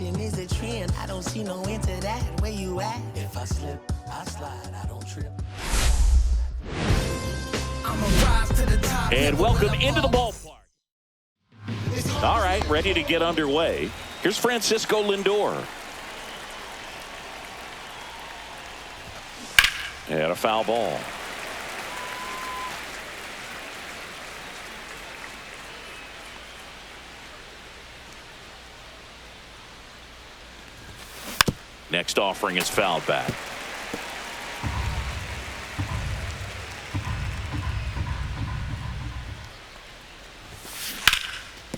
Is a trend. I don't see no end to that. Where you at? If I slip, I slide. I don't trip. I'ma rise to the top. And welcome into the ballpark. All right, ready to get underway. Here's Francisco Lindor. And a foul ball. Next offering is fouled back.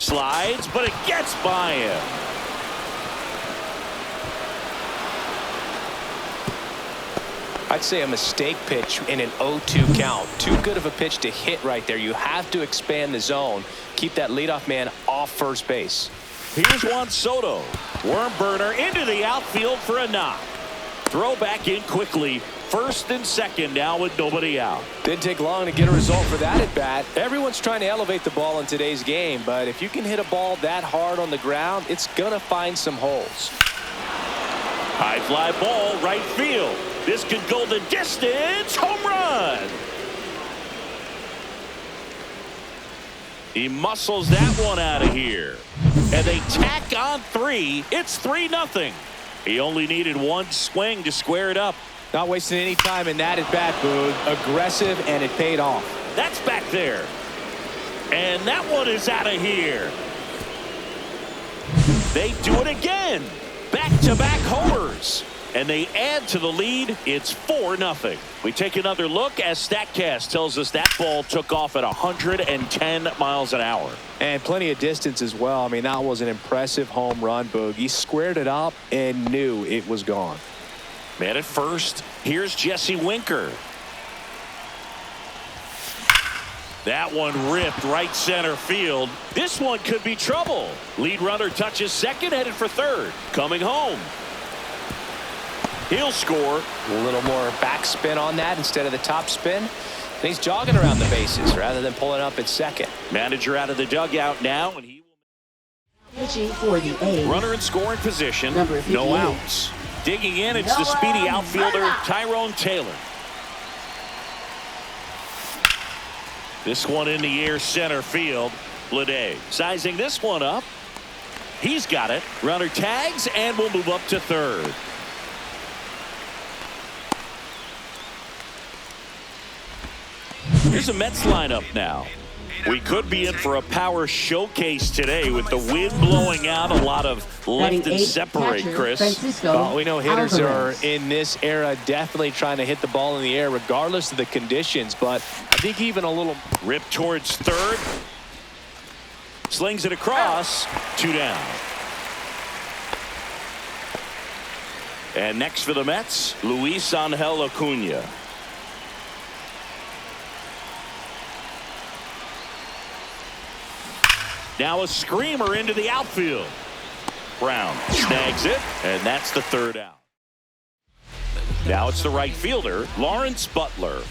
Slides, but it gets by him. I'd say a mistake pitch in an 0-2 count. Too good of a pitch to hit right there. You have to expand the zone. Keep that leadoff man off first base. Here's Juan Soto. Worm burner into the outfield for a knock. Throw back in quickly. First and second now with nobody out. Didn't take long to get a result for that at bat. Everyone's trying to elevate the ball in today's game, but if you can hit a ball that hard on the ground, it's going to find some holes. High fly ball, right field. This could go the distance. Home run. He muscles that one out of here. And they tack on 3. It's 3-0. He only needed one swing to square it up. Not wasting any time in that at bat, Boog. Aggressive, and it paid off. That's back there. And that one is out of here. They do it again. Back-to-back homers. And they add to the lead. It's 4-0. We take another look as StatCast tells us that ball took off at 110 miles an hour. And plenty of distance as well. I mean, that was an impressive home run, Boog. He squared it up and knew it was gone. Man at first. Here's Jesse Winker. That one ripped right center field. This one could be trouble. Lead runner touches second, headed for third. Coming home. He'll score. A little more backspin on that instead of the top spin. And he's jogging around the bases rather than pulling up at second. Manager out of the dugout now, and he will for the A's. Runner in scoring position. Number No outs. Digging in, it's the speedy outfielder Tyrone Taylor. This one in the air center field. Lede sizing this one up. He's got it. Runner tags and will move up to third. Here's a Mets lineup now. We could be in for a power showcase today with the wind blowing out. A lot of left and separate, Chris. Well, we know hitters are in this era definitely trying to hit the ball in the air regardless of the conditions, but I think even a little rip towards third. Slings it across. 2 down. And next for the Mets, Luis Angel Acuna. Now a screamer into the outfield. Brown snags it, and that's the third out. Now it's the right fielder, Lawrence Butler.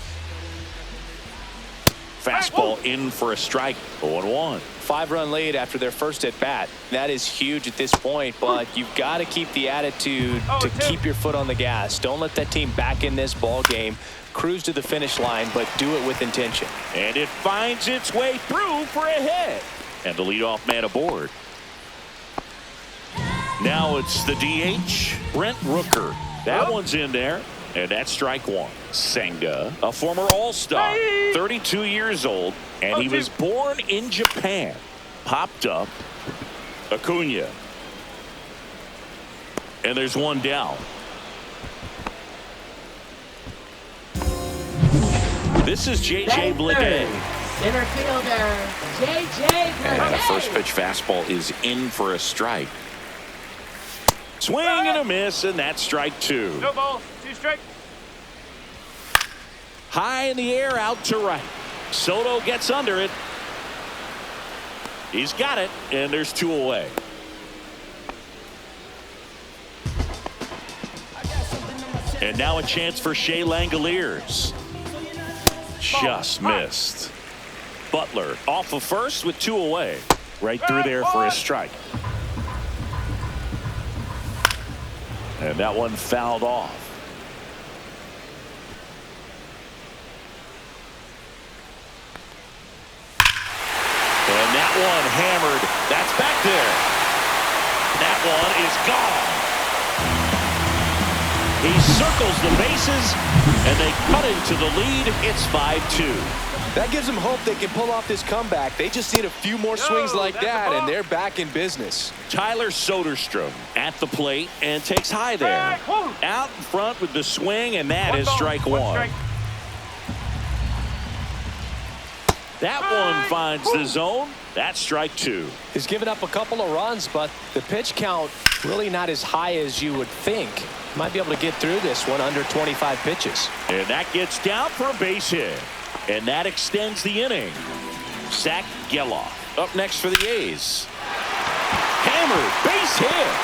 Fastball in for a strike. 0-1. 5-run lead after their first at bat. That is huge at this point, but you've got to keep the attitude to keep your foot on the gas. Don't let that team back in this ball game. Cruise to the finish line, but do it with intention. And it finds its way through for a hit. And the leadoff man aboard. Now it's the DH, Brent Rooker. That one's in there. And that's strike one. Senga, a former All-Star, 32 years old, and he was born in Japan. Popped up. Acuna. And there's one down. This is J.J. Bleday. Center fielder, J.J. Bleday. And the first pitch fastball is in for a strike. Swing and a miss, and that's strike 2. No ball, 2 strikes. High in the air, out to right. Soto gets under it. He's got it, and there's 2 away. And now a chance for Shea Langoliers. Just missed. Butler off of first with 2 away. Right through there for a strike. And that one fouled off. And that one hammered. That's back there. That one is gone. He circles the bases, and they cut into the lead. It's 5-2. That gives them hope they can pull off this comeback. They just need a few more swings like that, and they're back in business. Tyler Soderstrom at the plate and takes high there. Out in front with the swing, and that is strike one. That one finds the zone. That's strike two. He's given up a couple of runs, but the pitch count really not as high as you would think. Might be able to get through this one under 25 pitches. And that gets down for a base hit. And that extends the inning. Zach Geloff up next for the A's. Hammered, base hit.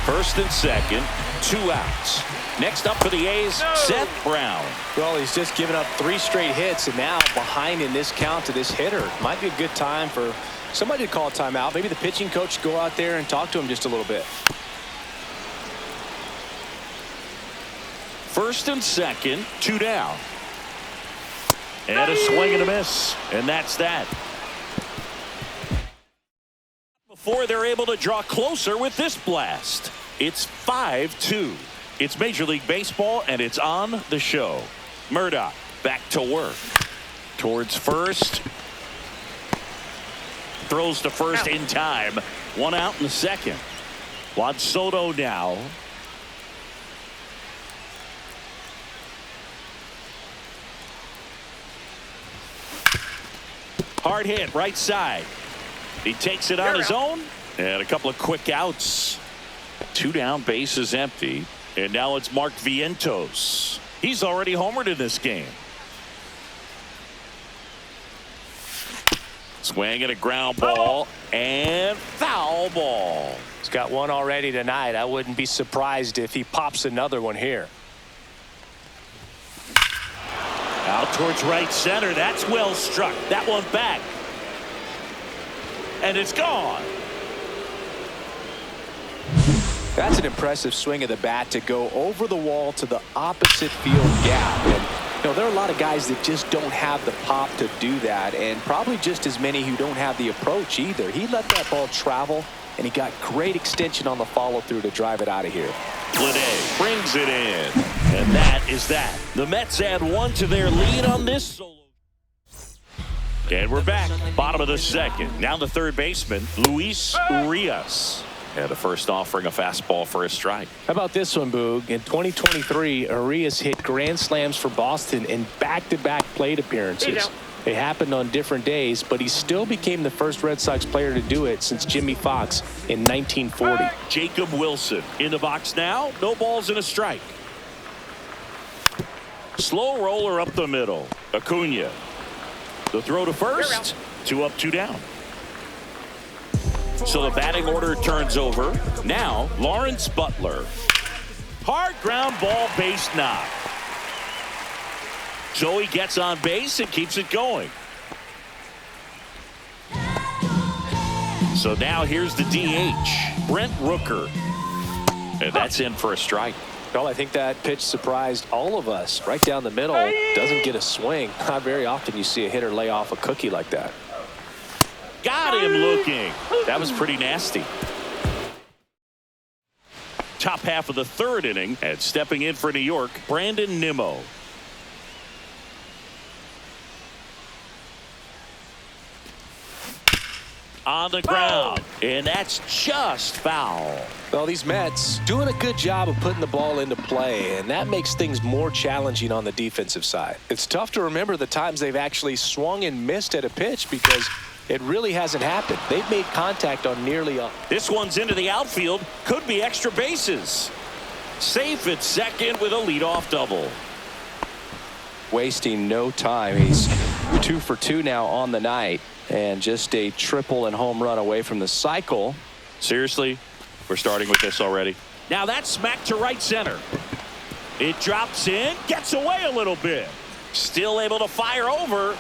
First and second, 2 outs. Next up for the A's, Seth Brown. Well, he's just given up 3 straight hits, and now behind in this count to this hitter. Might be a good time for somebody to call a timeout. Maybe the pitching coach go out there and talk to him just a little bit. First and second, 2 down. And a swing and a miss. And that's that. Before they're able to draw closer with this blast. It's 5-2. It's Major League Baseball, and it's on the show. Murdoch back to work. Towards first. Throws to first in time. 1 out in the second. Juan Soto now. Hard hit, right side. He takes it on his own. And a couple of quick outs. 2 down, bases empty. And now it's Mark Vientos. He's already homered in this game. Swing at a ground ball. And foul ball. He's got one already tonight. I wouldn't be surprised if he pops another one here. Out towards right center. That's well struck. That one back. And it's gone. That's an impressive swing of the bat to go over the wall to the opposite field gap. And you know, there are a lot of guys that just don't have the pop to do that, and probably just as many who don't have the approach either. He let that ball travel, and he got great extension on the follow through to drive it out of here. Bleday brings it in. And that is that. The Mets add 1 to their lead on this solo. And we're back. Bottom of the second. Now the third baseman, Luis Urias. And the first offering a fastball for a strike. How about this one, Boog? In 2023, Urias hit grand slams for Boston in back-to-back plate appearances. They happened on different days, but he still became the first Red Sox player to do it since Jimmy Fox in 1940. Jacob Wilson in the box now. No balls and a strike. Slow roller up the middle. Acuna. The throw to first. 2 up, 2 down. So the batting order turns over. Now Lawrence Butler. Hard ground ball, base knock. Joey gets on base and keeps it going. So now here's the DH, Brent Rooker. And that's in for a strike. Well, I think that pitch surprised all of us. Right down the middle, doesn't get a swing. Not very often you see a hitter lay off a cookie like that. Got him looking. That was pretty nasty. Top half of the third inning, and stepping in for New York, Brandon Nimmo. On the ground, and that's just foul. Well, these Mets doing a good job of putting the ball into play, and that makes things more challenging on the defensive side. It's tough to remember the times they've actually swung and missed at a pitch because it really hasn't happened. They've made contact on nearly all. This one's into the outfield. Could be extra bases. Safe at second with a leadoff double. Wasting no time. He's 2 for 2 now on the night. And just a triple and home run away from the cycle. Seriously, we're starting with this already. Now that's smacked to right center. It drops in, gets away a little bit. Still able to fire over.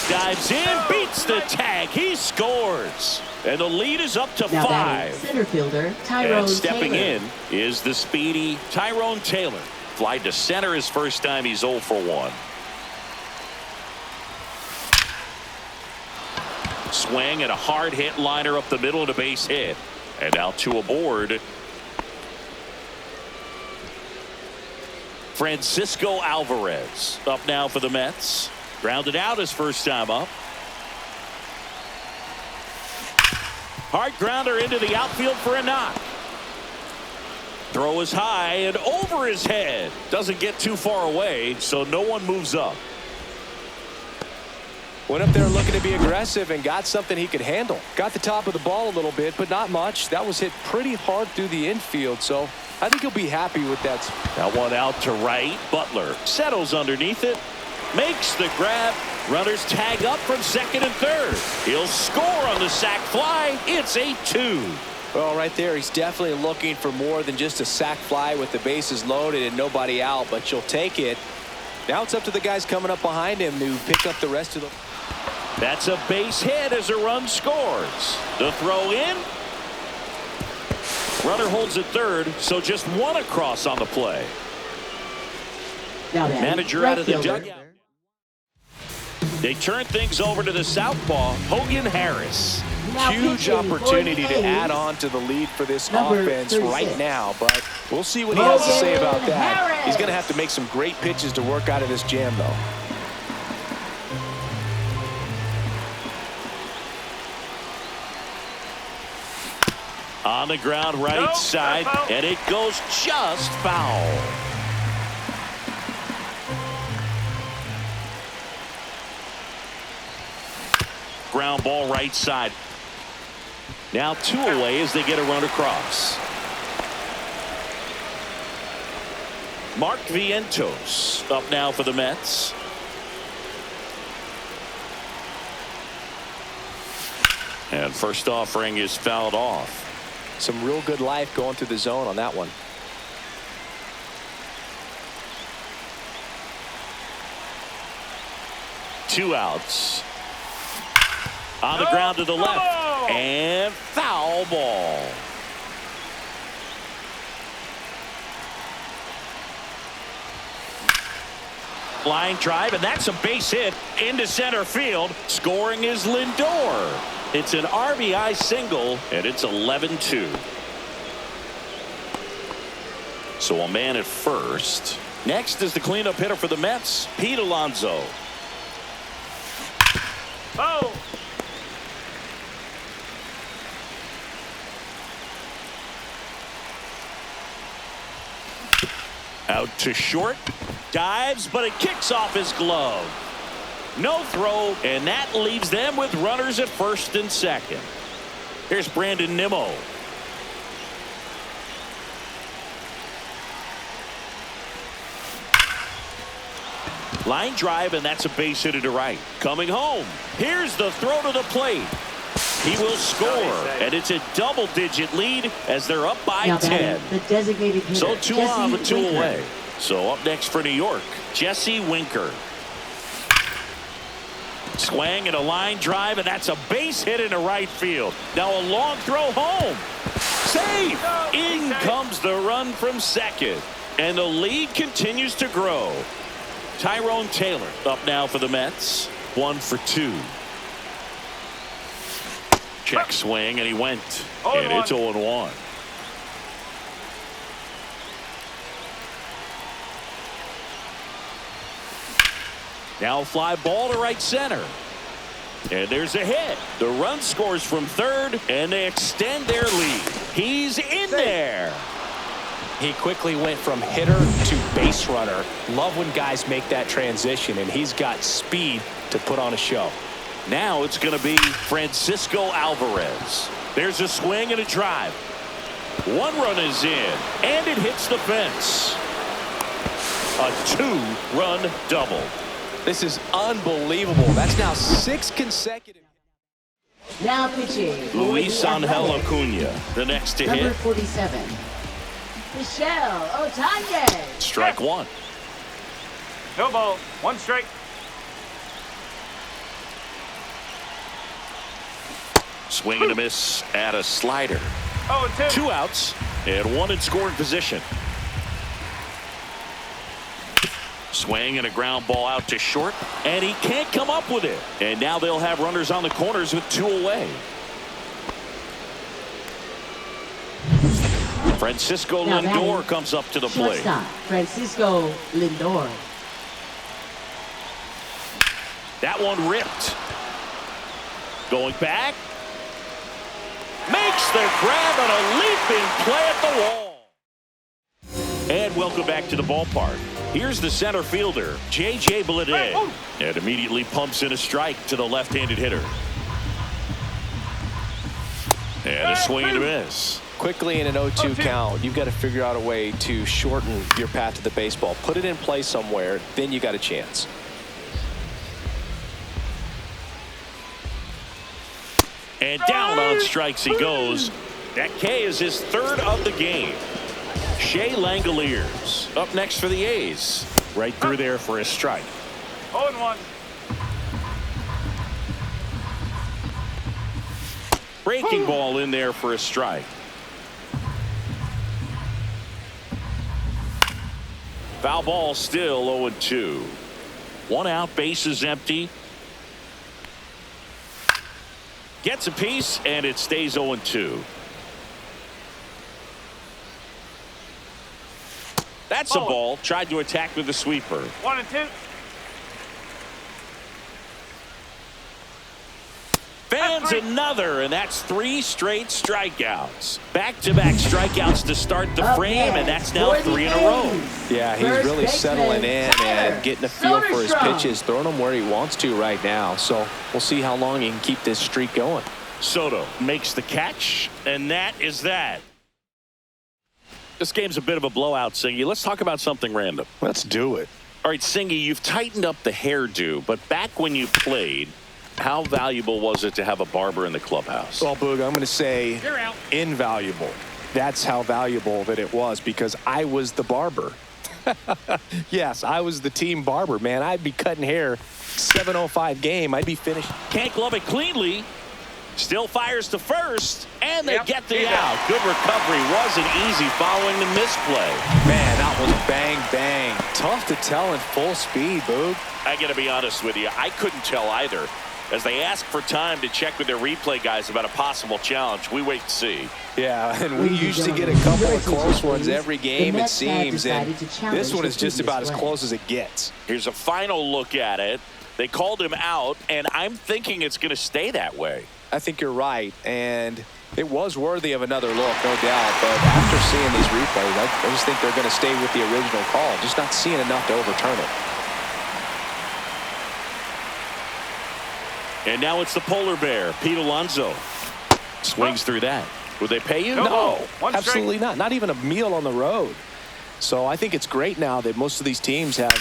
dives in, beats the tag. He scores. And the lead is up to Now 5. batting center fielder Tyrone And stepping Taylor. in is the speedy Tyrone Taylor. Fly to center his first time. He's 0 for 1. Swing and a hard hit liner up the middle and a base hit. And now 2 aboard. Francisco Alvarez up now for the Mets. Grounded out his first time up. Hard grounder into the outfield for a knock. Throw is high and over his head. Doesn't get too far away, so no one moves up. Went up there looking to be aggressive and got something he could handle. Got the top of the ball a little bit, but not much. That was hit pretty hard through the infield, so I think he'll be happy with that. That one out to right. Butler settles underneath it. Makes the grab. Runners tag up from second and third. He'll score on the sac fly. It's 8-2. Well, right there, he's definitely looking for more than just a sac fly with the bases loaded and nobody out, but you'll take it. Now it's up to the guys coming up behind him to pick up the rest of the... That's a base hit as a run scores. The throw in. Runner holds at third, so just one across on the play. Now batting Manager right out of the fielder. dugout. They turn things over to the southpaw, Hogan Harris. Now Huge pitching for opportunity the to A's, add on to the lead for this number offense 36. right now, but we'll see what he has to say about Hogan that. Harris. He's going to have to make some great pitches to work out of this jam, though. On the ground right side, and it goes just foul. Ground ball right side. Now 2 away as they get a run across. Mark Vientos up now for the Mets. And first offering is fouled off. Some real good life going through the zone on that one. Two outs. On the ground to the left. And foul ball. Line drive, and that's a base hit into center field. Scoring is Lindor. It's an RBI single, and it's 11-2. So a man at first. Next is the cleanup hitter for the Mets, Pete Alonso. Oh! Out to short. Dives, but it kicks off his glove. No throw, and that leaves them with runners at first and second. Here's Brandon Nimmo. Line drive, and that's a base hit to right. Coming home. Here's the throw to the plate. He will score, and it's a double-digit lead as they're up by Now 10. batting the designated hitter, So 2 Jesse on, but 2 Winker. away. So up next for New York, Jesse Winker. Swing and a line drive, and that's a base hit into right field. Now a long throw home. Safe. In comes the run from second. And the lead continues to grow. Tyrone Taylor up now for the Mets. 1 for 2. Check swing, and he went. And it's 0-1. Now fly ball to right center. And there's a hit. The run scores from third, and they extend their lead. He's in there. He quickly went from hitter to base runner. Love when guys make that transition, and he's got speed to put on a show. Now it's going to be Francisco Alvarez. There's a swing and a drive. 1 run is in, and it hits the fence. A 2-run double. This is unbelievable. That's now 6 consecutive. Now pitching. Luis for the Angel Athletics, Acuna, the next to number hit. 47. Michelle Otanye. Strike 1. No ball. 1 strike. Swing and a miss at a slider. 2 outs and 1 in scoring position. Swing and a ground ball out to short, and he can't come up with it. And now they'll have runners on the corners with 2 away. Francisco Lindor comes up to the plate. Shortstop, Francisco Lindor. That one ripped. Going back. Makes the grab and a leaping play at the wall. And welcome back to the ballpark. Here's the center fielder, J.J. Bleday. And immediately pumps in a strike to the left-handed hitter. And a swing and a miss. Quickly in an 0-2 count, you've got to figure out a way to shorten your path to the baseball. Put it in play somewhere, then you got a chance. And down on strikes he goes. That K is his 3rd of the game. Shea Langoliers up next for the A's. Right through there for a strike. 0-1. Breaking ball in there for a strike. Foul ball still 0-2. 1 out, bases empty. Gets a piece, and it stays 0-2. That's a ball. Tried to attack with the sweeper. 1-2. Fans another, and that's 3 straight strikeouts. Back-to-back strikeouts to start the frame, and that's now 3 in a row. Yeah, he's really settling in and getting a feel for his pitches, throwing them where he wants to right now. So we'll see how long he can keep this streak going. Soto makes the catch, and that is that. This game's a bit of a blowout, Singy. Let's talk about something random. Let's do it. All right, Singy, you've tightened up the hairdo, but back when you played, how valuable was it to have a barber in the clubhouse? Well, Boog, I'm going to say invaluable. That's how valuable that it was, because I was the barber. Yes, I was the team barber, man. I'd be cutting hair 7:05 game. I'd be finished. Can't glove it cleanly. Still fires to first, and they get the out. Good recovery. Wasn't easy following the misplay. Man, that was bang, bang. Tough to tell in full speed, Boog. I got to be honest with you. I couldn't tell either. As they ask for time to check with their replay guys about a possible challenge, we wait to see. Yeah, and we usually get a couple of close ones every game, it seems, and this one is just about as close as it gets. Here's a final look at it. They called him out, and I'm thinking it's going to stay that way. I think you're right, and it was worthy of another look, no doubt, but after seeing these replays, I just think they're going to stay with the original call, just not seeing enough to overturn it. And now it's the polar bear, Pete Alonso. Swings through that. Would they pay you? No, absolutely not. Not even a meal on the road. So I think it's great now that most of these teams have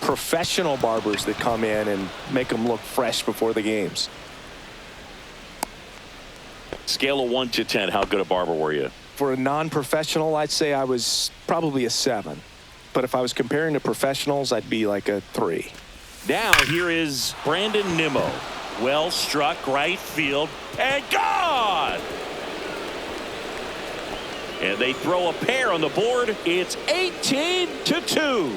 professional barbers that come in and make them look fresh before the games. Scale of 1 to 10, how good a barber were you? For a non-professional, I'd say I was probably a 7. But if I was comparing to professionals, I'd be like a 3. Now here is Brandon Nimmo. Well struck, right field, and gone! And they throw a pair on the board. It's 18-2.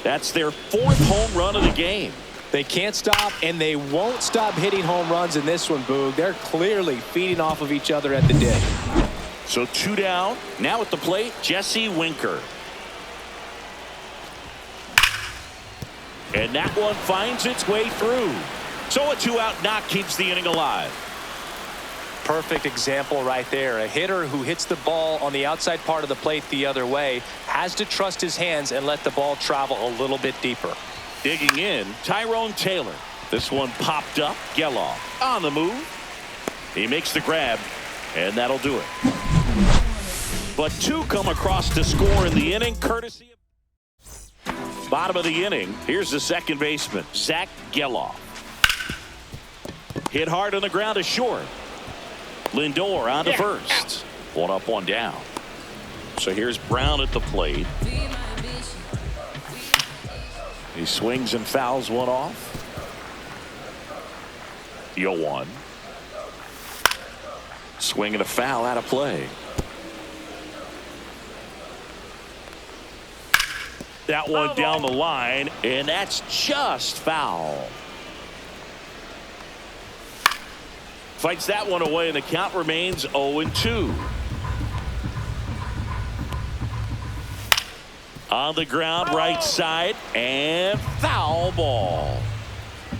That's their 4th home run of the game. They can't stop, and they won't stop hitting home runs in this one, Boog. They're clearly feeding off of each other at the dig. So 2 down. Now at the plate, Jesse Winker. And that one finds its way through. So a 2-out knock keeps the inning alive. Perfect example right there. A hitter who hits the ball on the outside part of the plate the other way has to trust his hands and let the ball travel a little bit deeper. Digging in, Tyrone Taylor. This one popped up. Geloff on the move. He makes the grab, and that'll do it. But 2 come across to score in the inning, courtesy of bottom of the inning. Here's the second baseman, Zach Geloff. Hit hard on the ground to short. Lindor on to first. 1 up, 1 down. So here's Brown at the plate. He swings and fouls one off. 0-1. Swing and a foul out of play. That one down the line, and that's just foul. Fights that one away, and the count remains 0-2. On the ground, right side, and foul ball.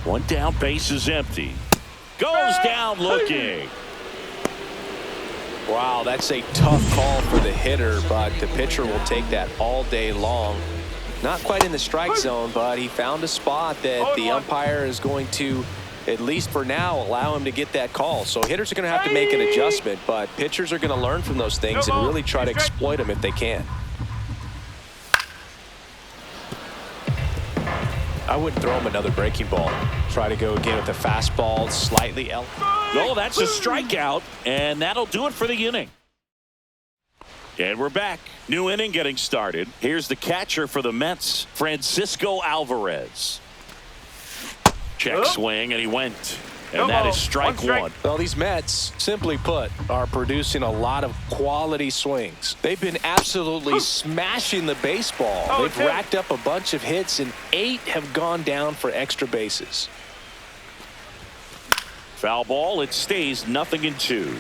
One down, base is empty. Goes down looking. Wow, that's a tough call for the hitter, but the pitcher will take that all day long. Not quite in the strike zone, but he found a spot that the umpire is going to, at least for now, allow him to get that call. So hitters are going to have to make an adjustment, but pitchers are going to learn from those things and really try to exploit them if they can. I wouldn't throw him another breaking ball. Try to go again with the fastball, slightly Oh, that's a strikeout, and that'll do it for the inning. And we're back. New inning getting started. Here's the catcher for the Mets, Francisco Alvarez. Check swing, and he went. And that is strike one. Well, these Mets, simply put, are producing a lot of quality swings. They've been absolutely smashing the baseball. They've racked up a bunch of hits, and 8 have gone down for extra bases. Foul ball. It stays 0-2.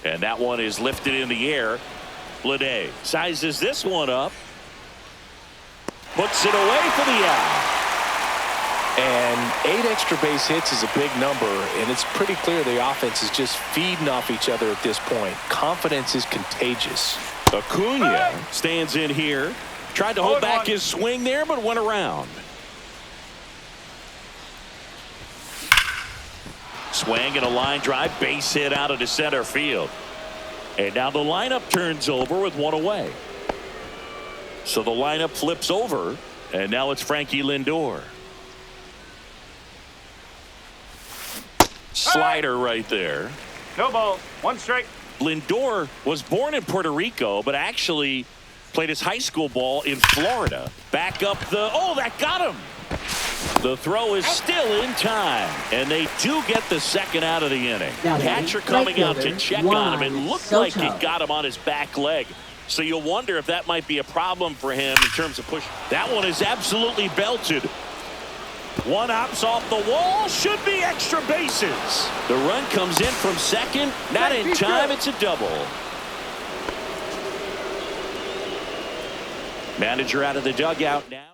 And that one is lifted in the air. Bleday sizes this one up. Puts it away for the out. And 8 extra base hits is a big number, and it's pretty clear the offense is just feeding off each other at this point. Confidence is contagious. Acuna stands in here. Tried to hold back his swing there, but went around. Swing and a line drive, base hit out of the center field. And now the lineup turns over with one away. So the lineup flips over, and now it's Frankie Lindor. Slider right there. No ball, 1 strike. Lindor was born in Puerto Rico, but actually played his high school ball in Florida. Back up the, oh, that got him. The throw is still in time, and they do get the second out of the inning. Catcher coming out to check on him. It looked like it got him on his back leg. So you'll wonder if that might be a problem for him in terms of push. That one is absolutely belted. One hops off the wall, should be extra bases. The run comes in from second, not in time, it's a double. Manager out of the dugout now.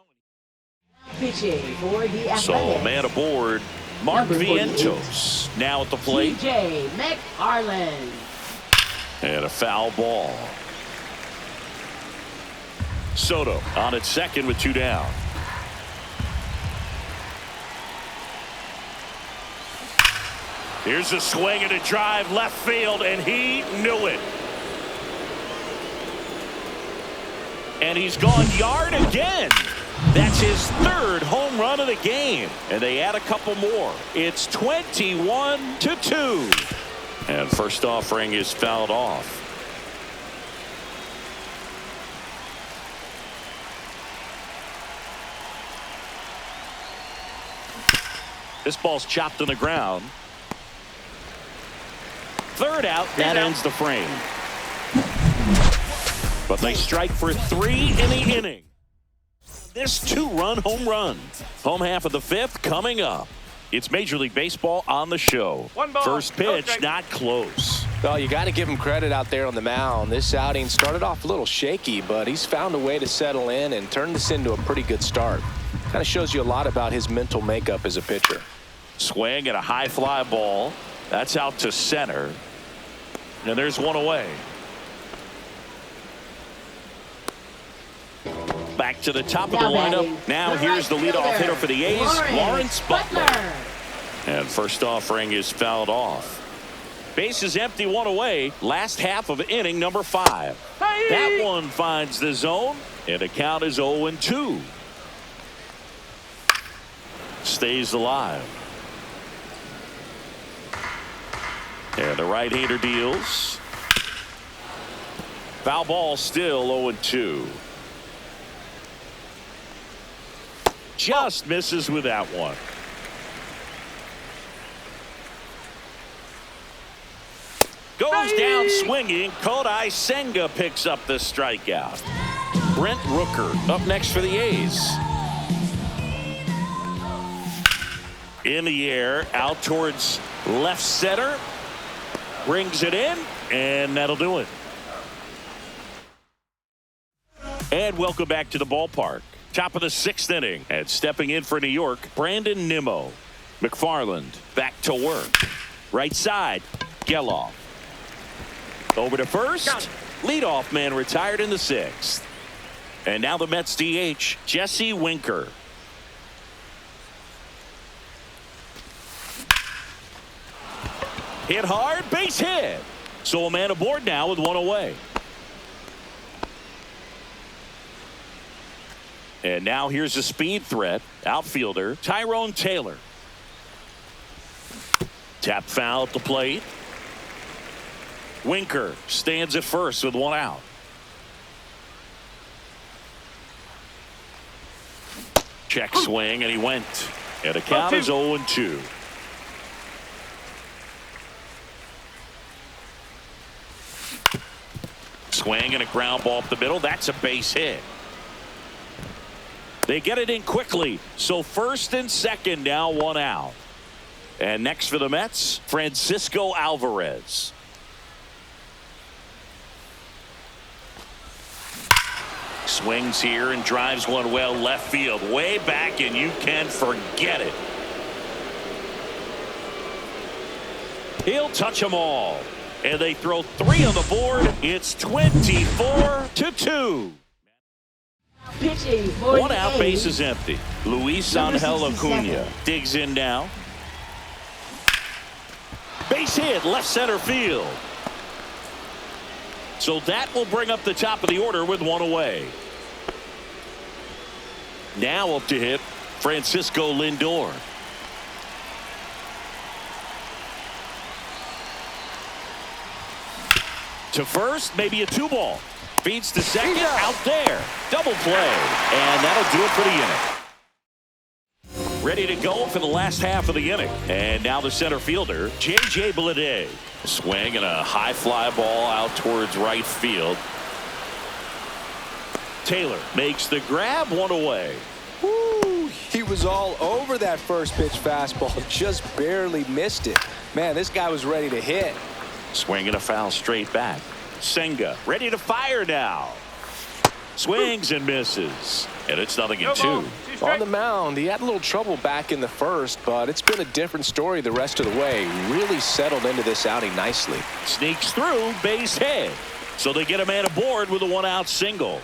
Pitching for the So man aboard, Mark Vientos now at the plate. TJ McFarland. And a foul ball. Soto on at second with 2 down. Here's a swing and a drive left field, and he knew it. And he's gone yard again. That's his 3rd home run of the game. And they add a couple more. It's 21-2. And first offering is fouled off. This ball's chopped on the ground. 3rd out, that ends the frame. But they strike for 3 in the inning. This 2-run home run. Home half of the 5th coming up. It's Major League Baseball on the show. First pitch, not close. Well, you got to give him credit out there on the mound. This outing started off a little shaky, but he's found a way to settle in and turn this into a pretty good start. Kind of shows you a lot about his mental makeup as a pitcher. Swing and a high fly ball. That's out to center. And there's one away. Back to the top of the lineup. Now here's the leadoff hitter for the A's, Lawrence Butler. And first offering is fouled off. Base is empty, 1 away. Last half of inning number 5. That one finds the zone, and the count is 0-2. Stays alive. And the right-hander deals. Foul ball, still 0-2. just misses with that one. Goes down swinging. Kodai Senga picks up the strikeout. Brent Rooker up next for the A's. In the air, out towards left center. Brings it in, and that'll do it. And welcome back to the ballpark. Top of the 6th inning. And stepping in for New York, Brandon Nimmo. McFarland back to work. Right side, Geloff. Over to first. Leadoff man retired in the 6th. And now the Mets DH, Jesse Winker. Hit hard, base hit. So a man aboard now with one away. And now here's a speed threat. Outfielder Tyrone Taylor. Tap foul at the plate. Winker stands at first with one out. Check swing, and he went. And the count is 0-2. Swing and a ground ball up the middle. That's a base hit. They get it in quickly. So first and second, now one out. And next for the Mets, Francisco Alvarez. Swings here and drives one well left field. Way back, and you can forget it. He'll touch them all. And they throw 3 on the board. It's 24-2. Pitching for One the out, A's. base is empty. Luis Number Angel 67. Acuna digs in now. Base hit, left center field. So that will bring up the top of the order with one away. Now up to hit, Francisco Lindor. To first, maybe a 2-ball. Feeds to second, out there. Double play, and that'll do it for the inning. Ready to go for the last half of the inning. And now the center fielder, J.J. Bleday. Swing and a high fly ball out towards right field. Taylor makes the grab, one away. Woo, he was all over that first pitch fastball. Just barely missed it. Man, this guy was ready to hit. Swing and a foul straight back. Senga ready to fire now. Swings and misses. And it's 0-2. On the mound, he had a little trouble back in the first, but it's been a different story the rest of the way. Really settled into this outing nicely. Sneaks through, base hit. So they get a man aboard with a 1-out single.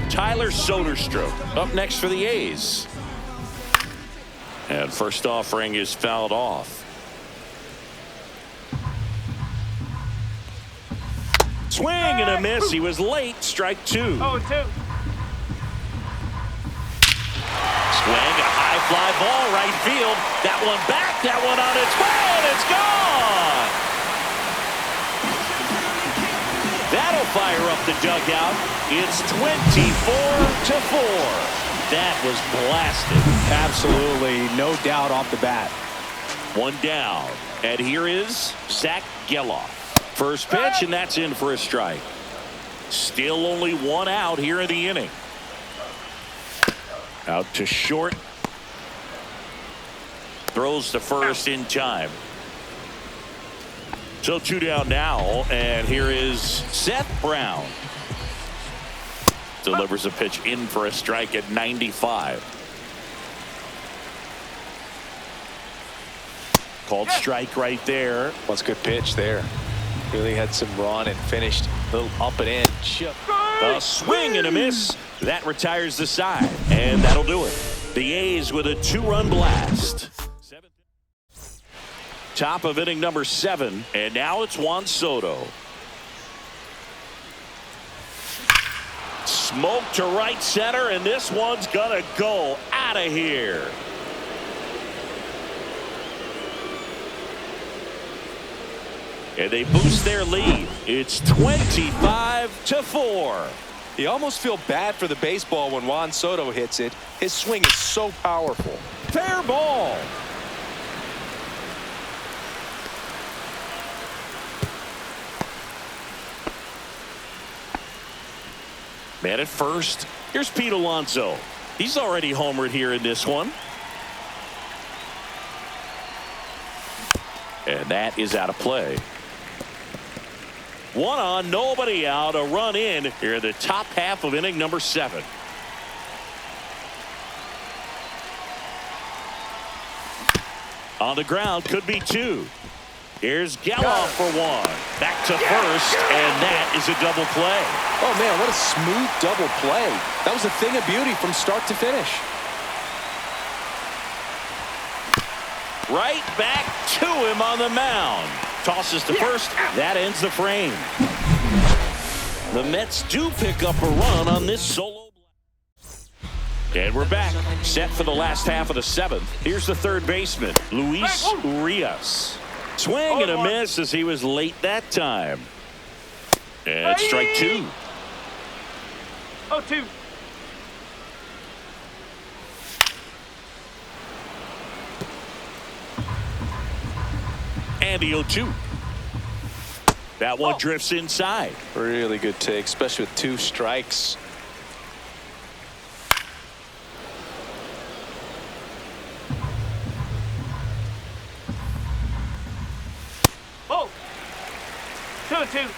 Tyler Soderstrom up next for the A's. And first offering is fouled off. Swing and a miss. He was late. Strike 2. 0-2. Swing, a high fly ball, right field. That one back, that one on its way, and it's gone. That'll fire up the dugout. It's 24-4. That was blasted. Absolutely, no doubt off the bat. One down, and here is Zach Geloff. First pitch, and that's in for a strike. Still only one out here in the inning. Out to short. Throws to first in time. So 2 down now, and here is Seth Brown. Delivers a pitch in for a strike at 95. Called strike right there. That's a good pitch there. Really had some run and finished a little up and in. A swing and a miss. That retires the side, and that'll do it. The A's with a 2-run blast. Top of inning number 7, and now it's Juan Soto. Smoke to right center, and this one's gonna go out of here. And they boost their lead. It's 25-4. You almost feel bad for the baseball when Juan Soto hits it. His swing is so powerful. Fair ball. Man at first. Here's Pete Alonso. He's already homered here in this one. And that is out of play. One on, nobody out, a run in here in the top half of inning number 7. On the ground, could be 2. Here's Gallo for 1. Back to first, and that is a double play. Oh, man, what a smooth double play. That was a thing of beauty from start to finish. Right back to him on the mound. Tosses to first. That ends the frame. The Mets do pick up a run on this solo. And we're back. Set for the last half of the 7th. Here's the third baseman, Luis Urias. Swing and a miss as he was late that time. And strike 2. 0-2. And the 0-2. That one drifts inside. Really good take, especially with 2 strikes. Oh. 2-2.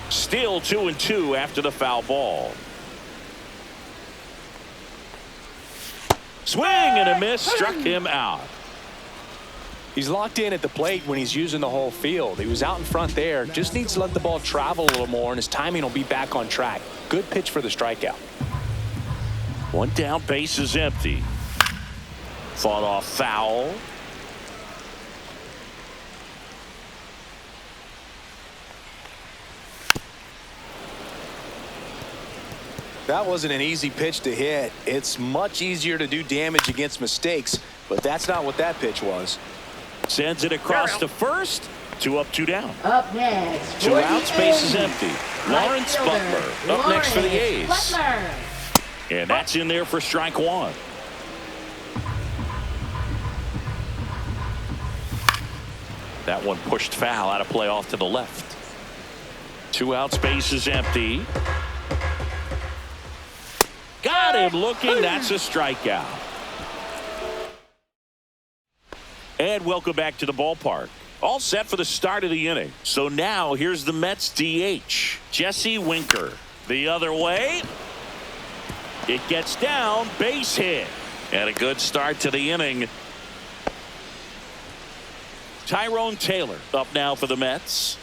Still 2-2 after the foul ball. Swing and a miss, struck him out. He's locked in at the plate when he's using the whole field. He was out in front there. Just needs to let the ball travel a little more, and his timing will be back on track. Good pitch for the strikeout. One down, base is empty. Fought off foul. That wasn't an easy pitch to hit. It's much easier to do damage against mistakes, but that's not what that pitch was. Sends it across to first. 2 up, 2 down. Up next, 2 out, space is empty. Lawrence Butler up next for the A's. Butler. And that's in there for strike 1. That one pushed foul, out of play off to the left. 2 out, space is empty. Got him looking. That's a strikeout. And welcome back to the ballpark. All set for the start of the inning. So now here's the Mets DH, Jesse Winker. The other way. It gets down, base hit. And a good start to the inning. Tyrone Taylor up now for the Mets.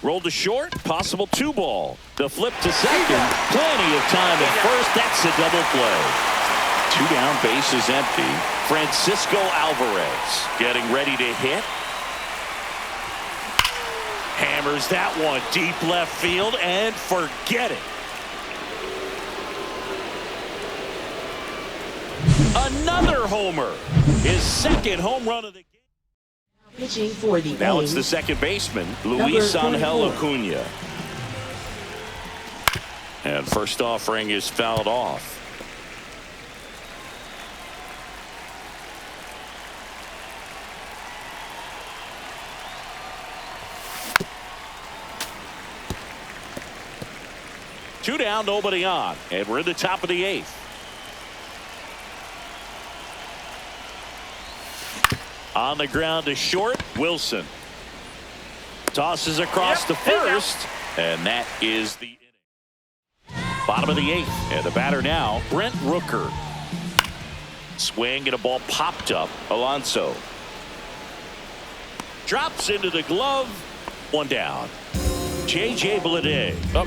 Rolled to short, possible 2 ball. The flip to second, plenty of time at first. That's a double play. 2 down, base is empty. Francisco Alvarez getting ready to hit. Hammers that one deep left field and forget it. Another homer. His second home run of the game. Pitching for the Now it's A's, the second baseman, Luis Angel 44. Acuna. And first offering is fouled off. Two down, nobody on, and we're in the top of the 8th. On the ground to short, Wilson. Tosses across to first, and that is the inning. Bottom of the 8th, and the batter now, Brent Rooker. Swing and a ball popped up. Alonso. Drops into the glove. 1 down. J.J. Bleday up.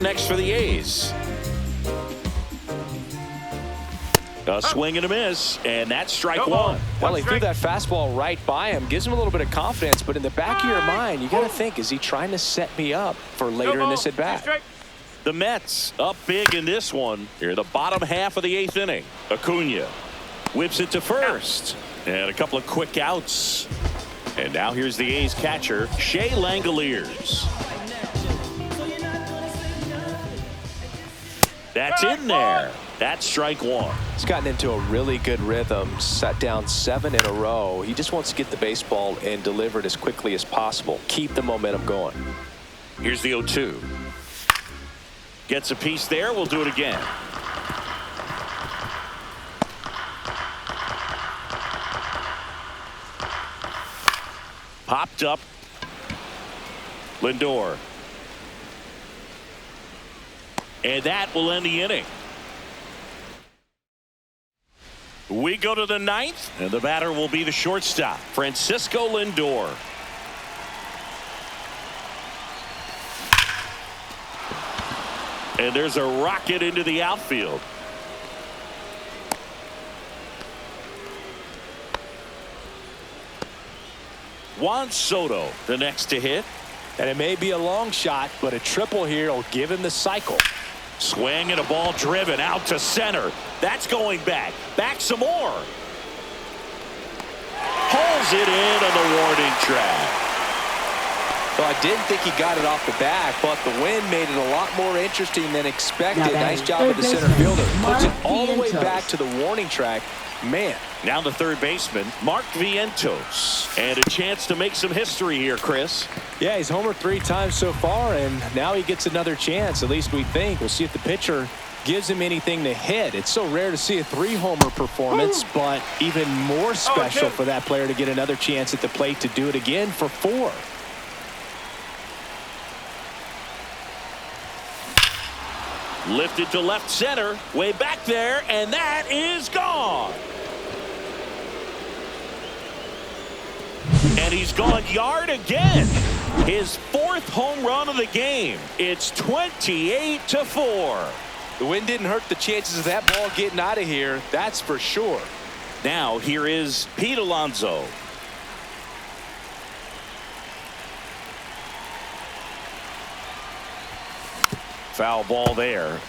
next for the A's. A swing and a miss, and that's strike one. Well, he threw that fastball right by him. Gives him a little bit of confidence, but in the back of your mind, you got to think, is he trying to set me up for later in this at-bat? The Mets up big in this one. Here in the bottom half of the 8th inning. Acuna whips it to first. And a couple of quick outs. And now here's the A's catcher, Shea Langoliers. That's in there. That's strike one. He's gotten into a really good rhythm, sat down 7 in a row. He just wants to get the baseball and deliver it as quickly as possible. Keep the momentum going. Here's the 0-2. Gets a piece there. We'll do it again. Popped up. Lindor. And that will end the inning. We go to the 9th, and the batter will be the shortstop, Francisco Lindor. And there's a rocket into the outfield. Juan Soto, the next to hit. And it may be a long shot, but a triple here will give him the cycle. Swing and a ball driven out to center. That's going back. Back some more. Pulls it in on the warning track. Well, I didn't think he got it off the back, but the wind made it a lot more interesting than expected. Nice job of the center fielder. Puts it all the way back to the warning track. Man. Now the third baseman, Mark Vientos. And a chance to make some history here, Chris. Yeah, he's homered 3 times so far, and now he gets another chance, at least we think. We'll see if the pitcher gives him anything to hit. It's so rare to see a 3-homer performance, but even more special for that player to get another chance at the plate to do it again for 4. Lifted to left center, way back there, and that is gone. And he's gone yard again. His 4th home run of the game. It's 28-4. The wind didn't hurt the chances of that ball getting out of here, that's for sure. Now here is Pete Alonso. Foul ball there.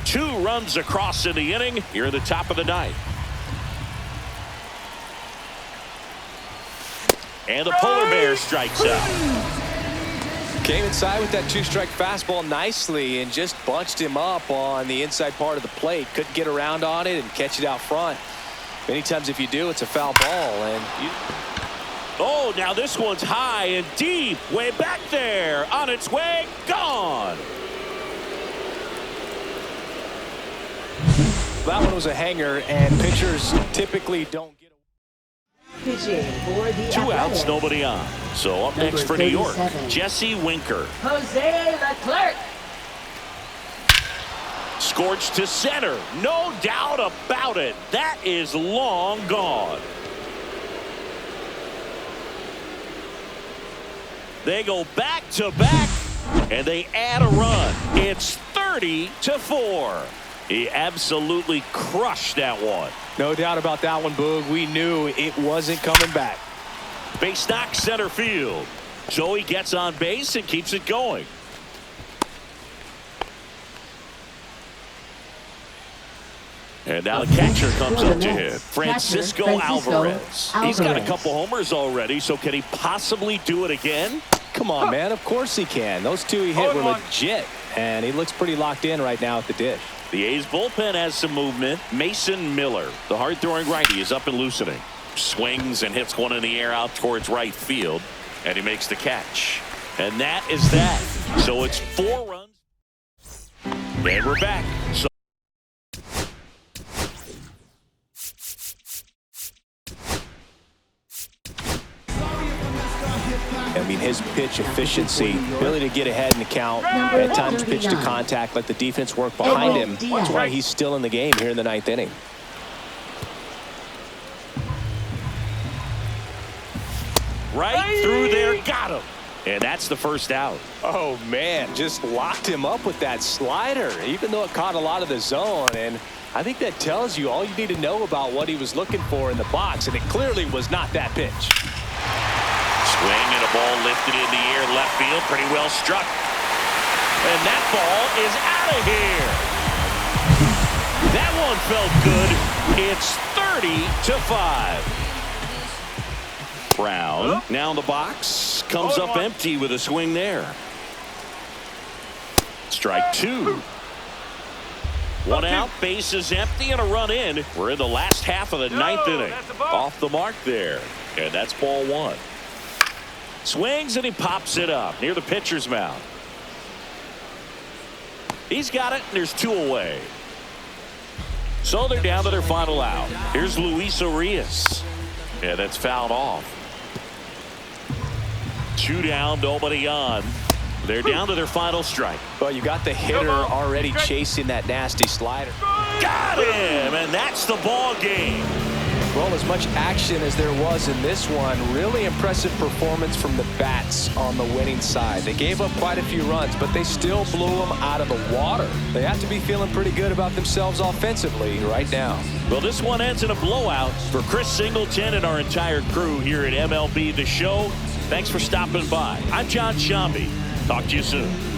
2 runs across in the inning. Here at the top of the 9th. And the polar bear strikes out. Came inside with that 2-strike fastball nicely and just bunched him up on the inside part of the plate. Couldn't get around on it and catch it out front. Many times if you do, it's a foul ball. And oh, now this one's high and deep, way back there, on its way, gone. That one was a hanger, and pitchers typically don't get away. Pitching for the 2 outs, Athletics, nobody on. So up next for New York, 37. Jesse Winker. Jose Leclerc. Scorched to center, no doubt about it. That is long gone. They go back to back, and they add a run. It's 30-4. He absolutely crushed that one. No doubt about that one, Boog. We knew it wasn't coming back. Base knock center field. Joey gets on base and keeps it going. And now the catcher comes up to him. Francisco Alvarez. He's got a couple homers already, so can he possibly do it again? Come on, man. Of course he can. Those 2 he hit were legit, and he looks pretty locked in right now at the dish. The A's bullpen has some movement. Mason Miller, the hard-throwing righty, is up and loosening. Swings and hits one in the air out towards right field, and he makes the catch. And that is that. So it's 4 runs. And we're back. So I mean, his pitch efficiency, ability to get ahead in the count, at times pitch to contact, let the defense work behind him. That's why he's still in the game here in the 9th inning. right through there, got him. And that's the first out. Oh, man, just locked him up with that slider, even though it caught a lot of the zone. And I think that tells you all you need to know about what he was looking for in the box, and it clearly was not that pitch. Swing and a ball lifted in the air, left field, pretty well struck. And that ball is out of here. That one felt good. It's 30-5. Brown now in the box, comes up empty with a swing there. Strike two. One out, base is empty, and a run in. We're in the last half of the ninth inning. Off the mark there, and that's ball one. Swings and he pops it up near the pitcher's mound. He's got it, and there's two away. So they're down to their final out. Here's Luis Urias. Yeah, that's fouled off. Two down, nobody on. They're down to their final strike. Well, you got the hitter already chasing that nasty slider. Got him, and that's the ball game. Well, as much action as there was in this one, really impressive performance from the bats on the winning side. They gave up quite a few runs, but they still blew them out of the water. They have to be feeling pretty good about themselves offensively right now. Well, this one ends in a blowout. For Chris Singleton and our entire crew here at MLB The Show, thanks for stopping by. I'm John Shambi. Talk to you soon.